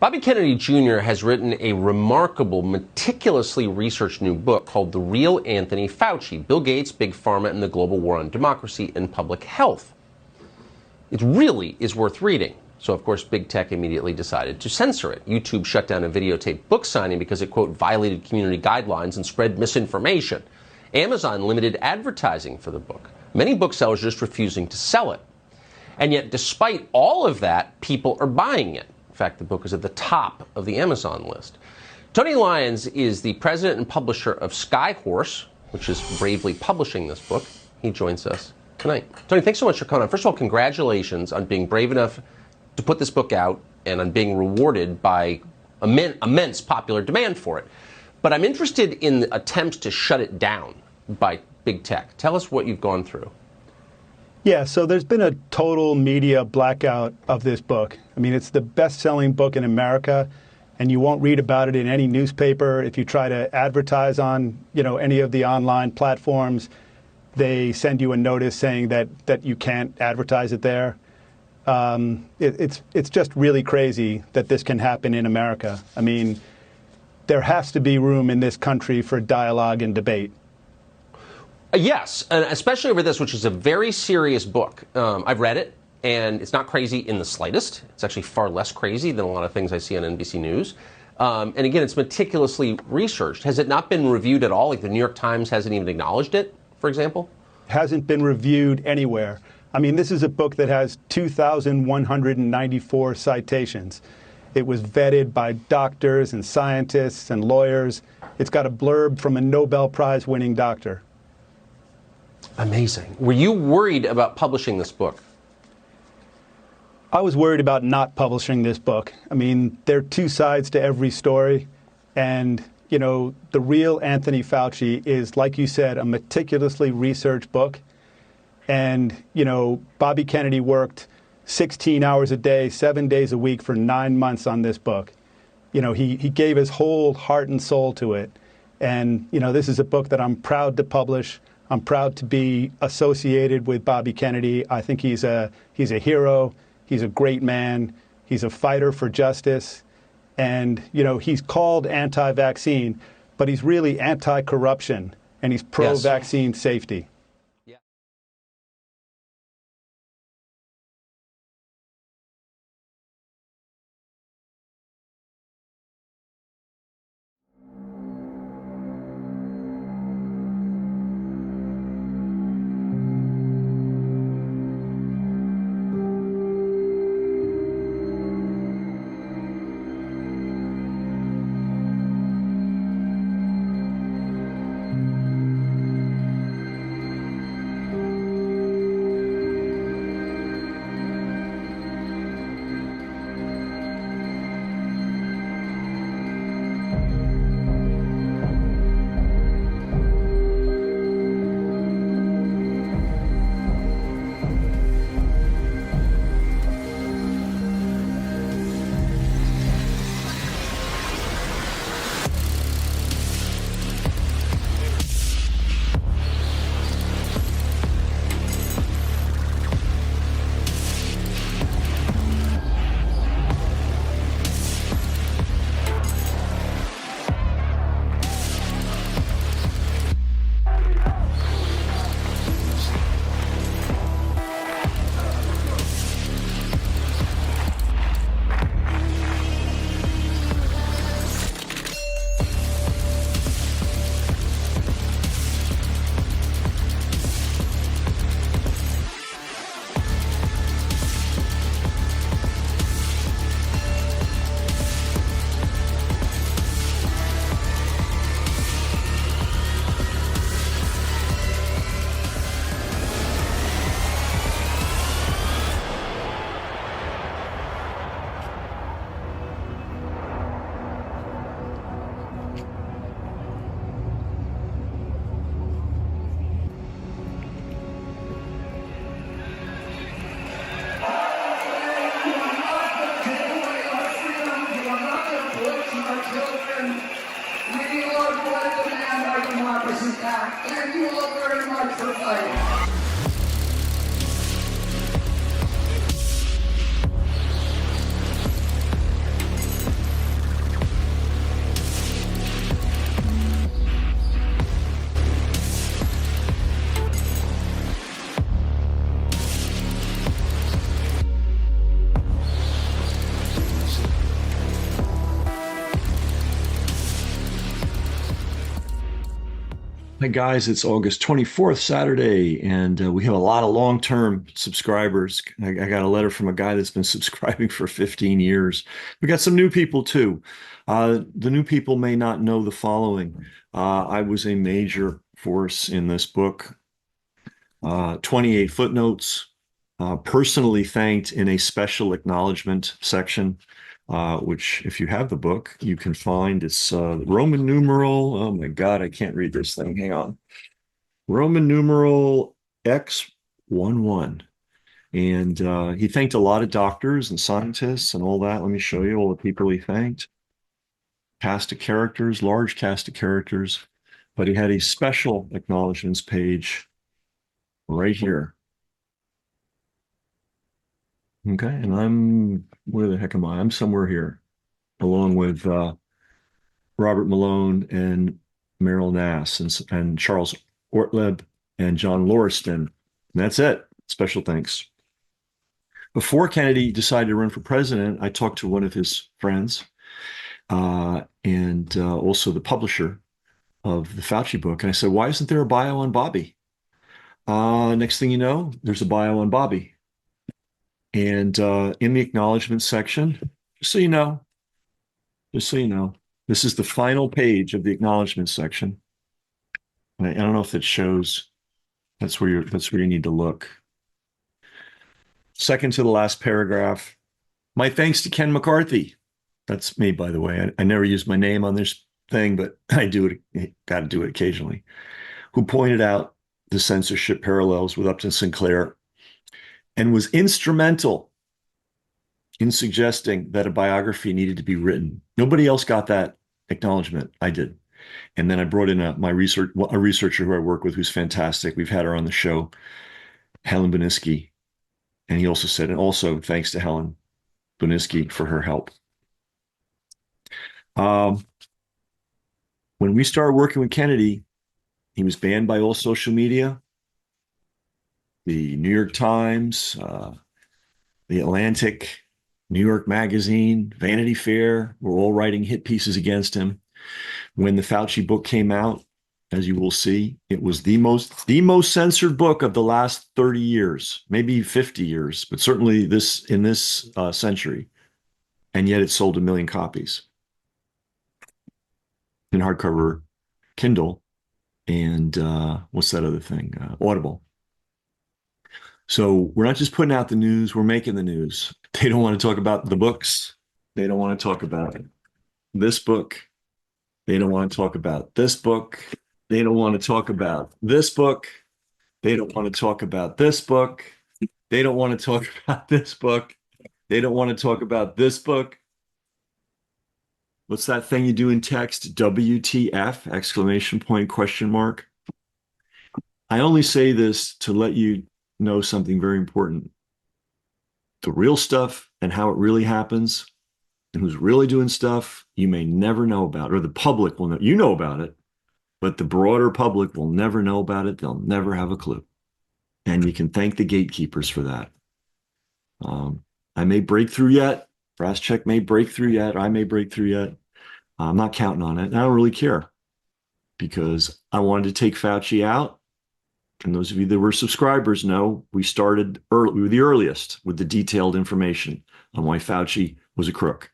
Bobby Kennedy Jr. has written a remarkable, meticulously researched new book called The Real Anthony Fauci, Bill Gates, Big Pharma, and the Global War on Democracy and Public Health. It really is worth reading. So, of course, big tech immediately decided to censor it. YouTube shut down a videotaped book signing because it, quote, violated community guidelines and spread misinformation. Amazon limited advertising for the book. Many booksellers are just refusing to sell it. And yet, despite all of that, people are buying it. In fact, the book is at the top of the Amazon list. Tony Lyons is the president and publisher of Skyhorse, which is bravely publishing this book. He joins us tonight. Tony, thanks so much for coming on. First of all, congratulations on being brave enough to put this book out and on being rewarded by immense popular demand for it. But I'm interested in attempts to shut it down by big tech. Tell us what you've gone through. Yeah, so there's been a total media blackout of this book. I mean, it's the best-selling book in America, and you won't read about it in any newspaper. If you try to advertise on, any of the online platforms, they send you a notice saying that you can't advertise it there. It's just really crazy that this can happen in America. I mean, there has to be room in this country for dialogue and debate. Yes, and especially over this, which is a very serious book. I've read it, and it's not crazy in the slightest. It's actually far less crazy than a lot of things I see on NBC News. And again, it's meticulously researched. Has it not been reviewed at all? Like the New York Times hasn't even acknowledged it, for example? Hasn't been reviewed anywhere. I mean, this is a book that has 2,194 citations. It was vetted by doctors and scientists and lawyers. It's got a blurb from a Nobel Prize winning doctor. Amazing. Were you worried about publishing this book? I was worried about not publishing this book. I mean, there are two sides to every story. And, The Real Anthony Fauci is, like you said, a meticulously researched book. And, Bobby Kennedy worked 16 hours a day, 7 days a week for 9 months on this book. He gave his whole heart and soul to it. And, this is a book that I'm proud to publish. I'm proud to be associated with Bobby Kennedy. I think he's a hero. He's a great man. He's a fighter for justice. And, he's called anti-vaccine, but he's really anti-corruption, and he's pro-vaccine safety. Thank you all very much for fighting. Hi, guys. It's August 24th, Saturday, and we have a lot of long-term subscribers. I got a letter from a guy that's been subscribing for 15 years. We got some new people, too. The new people may not know the following. I was a major force in this book. 28 footnotes, personally thanked in a special acknowledgement section, which, if you have the book, you can find. It's Roman numeral. Oh my God, I can't read this thing. Hang on. Roman numeral X11. And he thanked a lot of doctors and scientists and all that. Let me show you all the people he thanked. Cast of characters, large cast of characters. But he had a special acknowledgements page right here. Okay, and where the heck am I? I'm somewhere here, along with Robert Malone and Meryl Nass and Charles Ortleb and John Lauriston. And that's it. Special thanks. Before Kennedy decided to run for president, I talked to one of his friends and also the publisher of the Fauci book. And I said, why isn't there a bio on Bobby? Next thing you know, there's a bio on Bobby. And in the acknowledgement section, just so you know, this is the final page of the acknowledgement section. I don't know if it shows. That's where you need to look. Second to the last paragraph. My thanks to Ken McCarthy. That's me, by the way. I never use my name on this thing, but I do it. Got to do it occasionally. Who pointed out the censorship parallels with Upton Sinclair and was instrumental in suggesting that a biography needed to be written. Nobody else got that acknowledgement. I did. And then I brought in a researcher who I work with who's fantastic. We've had her on the show, Helen Boniski. And he also said, and also thanks to Helen Boniski for her help. When we started working with Kennedy, he was banned by all social media. The New York Times, the Atlantic, New York Magazine, Vanity Fair were all writing hit pieces against him. When the Fauci book came out, as you will see, it was the most censored book of the last 30 years, maybe 50 years, but certainly in this century. And yet it sold 1 million copies in hardcover, Kindle, and what's that other thing? Audible. So we're not just putting out the news, we're making the news. They don't want to talk about the books. They don't want to talk about this book. They don't want to talk about this book. They don't want to talk about this book. They don't want to talk about this book. They don't want to talk about this book. They don't want to talk about this book. What's that thing you do in text? WTF, exclamation point, question mark. I only say this to let you know something very important. The real stuff and how it really happens and who's really doing stuff you may never know about, or the public will know. You know about it, but the broader public will never know about it. They'll never have a clue. And you can thank the gatekeepers for that. I may break through yet. Brasscheck may break through yet. I may break through yet. I'm not counting on it. And I don't really care because I wanted to take Fauci out. And those of you that were subscribers know we started early. We were the earliest with the detailed information on why Fauci was a crook.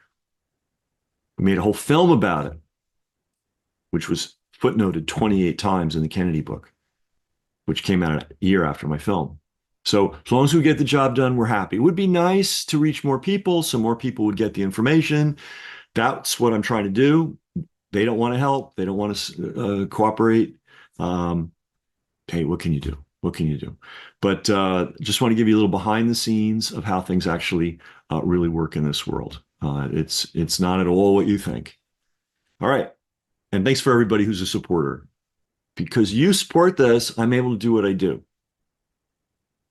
We made a whole film about it, which was footnoted 28 times in the Kennedy book, which came out a year after my film. So as long as we get the job done, we're happy. It would be nice to reach more people so more people would get the information. That's what I'm trying to do. They don't want to help. They don't want to cooperate. Hey, what can you do? What can you do? But just want to give you a little behind the scenes of how things actually really work in this world. It's not at all what you think. All right. And thanks for everybody who's a supporter. Because you support this, I'm able to do what I do.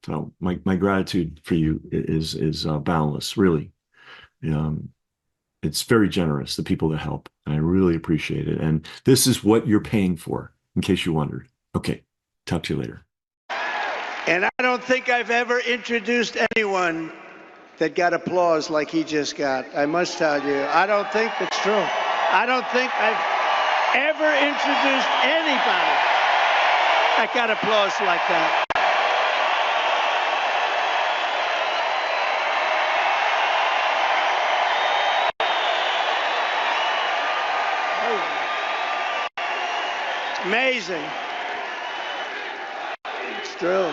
So my gratitude for you is boundless, really. It's very generous, the people that help. And I really appreciate it. And this is what you're paying for, in case you wondered. Okay. Talk to you later. And I don't think I've ever introduced anyone that got applause like he just got. I must tell you, I don't think it's true. I don't think I've ever introduced anybody I got applause like that. Amazing. It's true.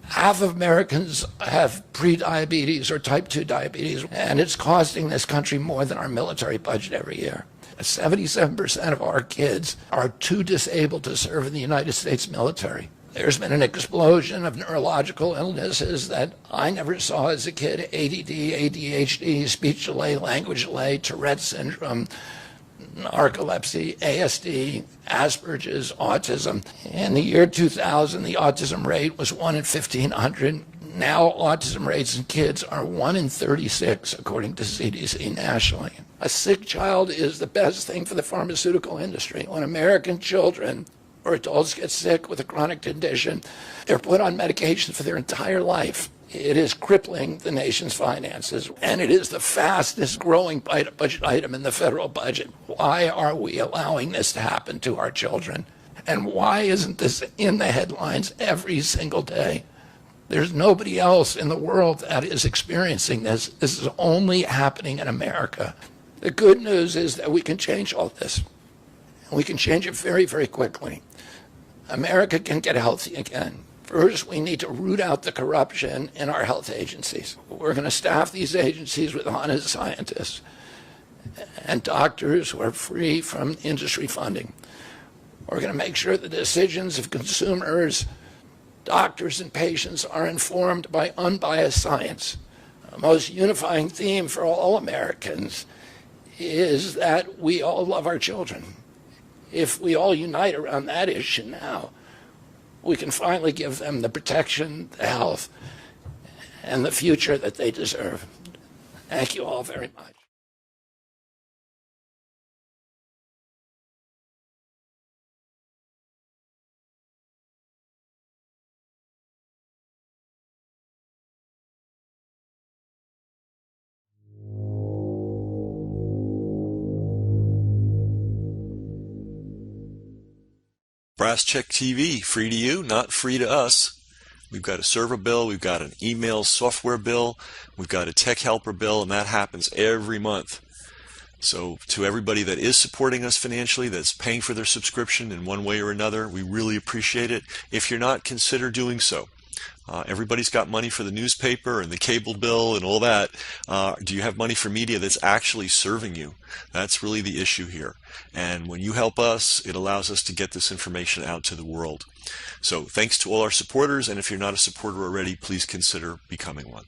Half of Americans have prediabetes or type 2 diabetes, and it's costing this country more than our military budget every year. 77% of our kids are too disabled to serve in the United States military. There's been an explosion of neurological illnesses that I never saw as a kid: ADD, ADHD, speech delay, language delay, Tourette syndrome, narcolepsy, ASD, Asperger's, autism. In the year 2000, the autism rate was 1 in 1,500. Now autism rates in kids are 1 in 36, according to CDC nationally. A sick child is the best thing for the pharmaceutical industry. When American children or adults get sick with a chronic condition, they're put on medication for their entire life. It is crippling the nation's finances, and it is the fastest growing budget item in the federal budget. Why are we allowing this to happen to our children? And why isn't this in the headlines every single day? There's nobody else in the world that is experiencing this. This is only happening in America. The good news is that we can change all this. And we can change it very, very quickly. America can get healthy again. First, we need to root out the corruption in our health agencies. We're going to staff these agencies with honest scientists and doctors who are free from industry funding. We're going to make sure the decisions of consumers, doctors, and patients are informed by unbiased science. The most unifying theme for all Americans is that we all love our children. If we all unite around that issue now, we can finally give them the protection, the health, and the future that they deserve. Thank you all very much. Brasscheck TV, free to you, not free to us. We've got a server bill, we've got an email software bill, we've got a tech helper bill, and that happens every month. So to everybody that is supporting us financially, that's paying for their subscription in one way or another, we really appreciate it. If you're not, consider doing so. Everybody's got money for the newspaper and the cable bill and all that. Do you have money for media that's actually serving you? That's really the issue here. And when you help us, it allows us to get this information out to the world. So thanks to all our supporters, and if you're not a supporter already, please consider becoming one.